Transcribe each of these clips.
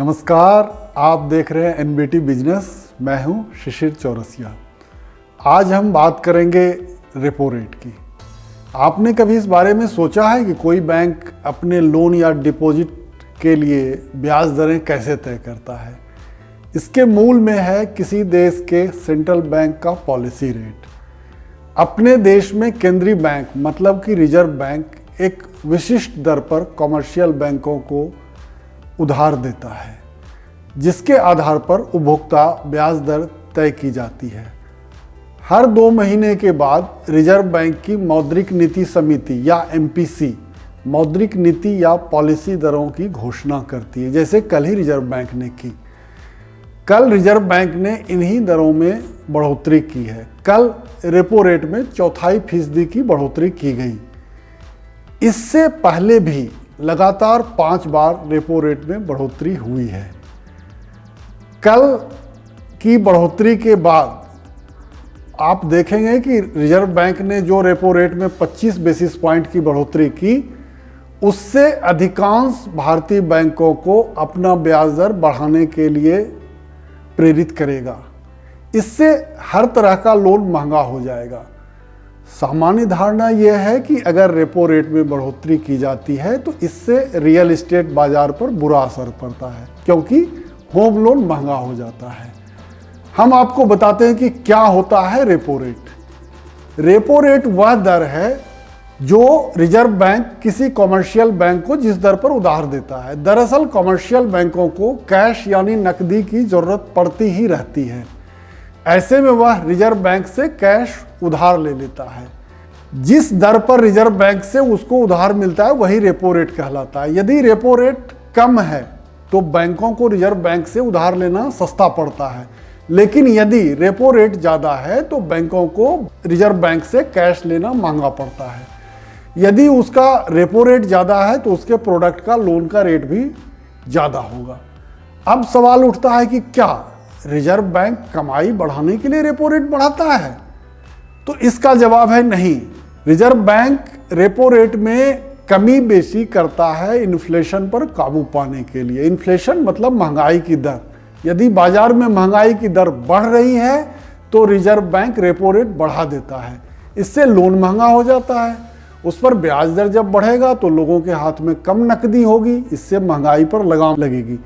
नमस्कार, आप देख रहे हैं एनबीटी बिजनेस। मैं हूं शिशिर चौरसिया। आज हम बात करेंगे रेपो रेट की। आपने कभी इस बारे में सोचा है कि कोई बैंक अपने लोन या डिपॉजिट के लिए ब्याज दरें कैसे तय करता है? इसके मूल में है किसी देश के सेंट्रल बैंक का पॉलिसी रेट। अपने देश में केंद्रीय बैंक मतलब कि रिजर्व बैंक एक विशिष्ट दर पर कॉमर्शियल बैंकों को उधार देता है, जिसके आधार पर उपभोक्ता ब्याज दर तय की जाती है। हर 2 महीने के बाद रिजर्व बैंक की मौद्रिक नीति समिति या एमपीसी मौद्रिक नीति या पॉलिसी दरों की घोषणा करती है, जैसे कल ही रिजर्व बैंक ने की। कल रिजर्व बैंक ने इन्हीं दरों में बढ़ोतरी की है। कल रेपो रेट में 0.25% की बढ़ोतरी की गई। इससे पहले भी लगातार 5 बार रेपो रेट में बढ़ोतरी हुई है। कल की बढ़ोतरी के बाद आप देखेंगे कि रिजर्व बैंक ने जो रेपो रेट में 25 बेसिस पॉइंट की बढ़ोतरी की, उससे अधिकांश भारतीय बैंकों को अपना ब्याज दर बढ़ाने के लिए प्रेरित करेगा। इससे हर तरह का लोन महंगा हो जाएगा। सामान्य धारणा यह है कि अगर रेपो रेट में बढ़ोतरी की जाती है तो इससे रियल एस्टेट बाजार पर बुरा असर पड़ता है, क्योंकि होम लोन महंगा हो जाता है। हम आपको बताते हैं कि क्या होता है रेपो रेट। रेपो रेट वह दर है जो रिजर्व बैंक किसी कॉमर्शियल बैंक को जिस दर पर उधार देता है। दरअसल कॉमर्शियल बैंकों को कैश यानी नकदी की जरूरत पड़ती ही रहती है। ऐसे में वह रिजर्व बैंक से कैश उधार ले लेता है। जिस दर पर रिजर्व बैंक से उसको उधार मिलता है वही रेपो रेट कहलाता है। यदि रेपो रेट कम है तो बैंकों को रिजर्व बैंक से उधार लेना सस्ता पड़ता है, लेकिन यदि रेपो रेट ज़्यादा है तो बैंकों को रिजर्व बैंक से कैश लेना महंगा पड़ता है। यदि उसका रेपो रेट ज़्यादा है तो उसके प्रोडक्ट का लोन का रेट भी ज़्यादा होगा। अब सवाल उठता है कि क्या रिजर्व बैंक कमाई बढ़ाने के लिए रेपो रेट बढ़ाता है? तो इसका जवाब है नहीं। रिजर्व बैंक रेपो रेट में कमी बेशी करता है इन्फ्लेशन पर काबू पाने के लिए। इन्फ्लेशन मतलब महंगाई की दर। यदि बाजार में महंगाई की दर बढ़ रही है तो रिजर्व बैंक रेपो रेट बढ़ा देता है। इससे लोन महंगा हो जाता है। उस पर ब्याज दर जब बढ़ेगा तो लोगों के हाथ में कम नकदी होगी, इससे महंगाई पर लगाम लगेगी।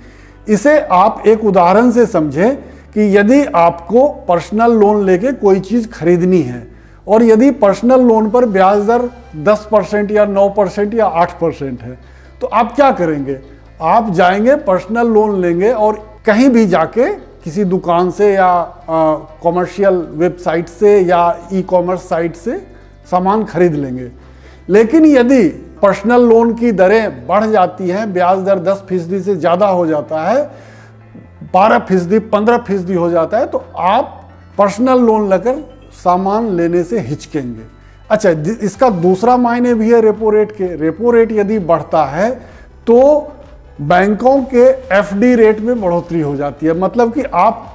इसे आप एक उदाहरण से समझें कि यदि आपको पर्सनल लोन लेके कोई चीज़ खरीदनी है और यदि पर्सनल लोन पर ब्याज दर 10% या 9% या 8% है, तो आप क्या करेंगे? आप जाएंगे, पर्सनल लोन लेंगे और कहीं भी जाके किसी दुकान से या कॉमर्शियल वेबसाइट से या ई-कॉमर्स साइट से सामान खरीद लेंगे। लेकिन यदि पर्सनल लोन की दरें बढ़ जाती हैं, ब्याज दर 10% से ज़्यादा हो जाता है, 12%, 15% हो जाता है, तो आप पर्सनल लोन लेकर सामान लेने से हिचकेंगे। अच्छा, इसका दूसरा मायने भी है रेपो रेट के। रेपो रेट यदि बढ़ता है तो बैंकों के एफडी रेट में बढ़ोतरी हो जाती है। मतलब कि आप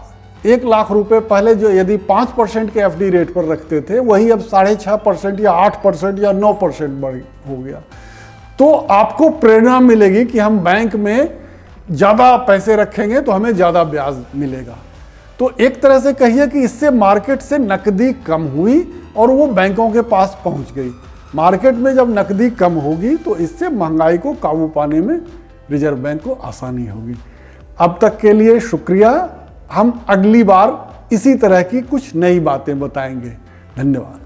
1 लाख रुपए पहले जो यदि 5% के एफडी रेट पर रखते थे, वही अब 6.5% या 8% या 9% बढ़ हो गया। तो आपको प्रेरणा मिलेगी कि हम बैंक में ज़्यादा पैसे रखेंगे तो हमें ज़्यादा ब्याज मिलेगा। तो एक तरह से कहिए कि इससे मार्केट से नकदी कम हुई और वो बैंकों के पास पहुंच गई। मार्केट में जब नकदी कम होगी तो इससे महंगाई को काबू पाने में रिजर्व बैंक को आसानी होगी। अब तक के लिए शुक्रिया। हम अगली बार इसी तरह की कुछ नई बातें बताएंगे। धन्यवाद।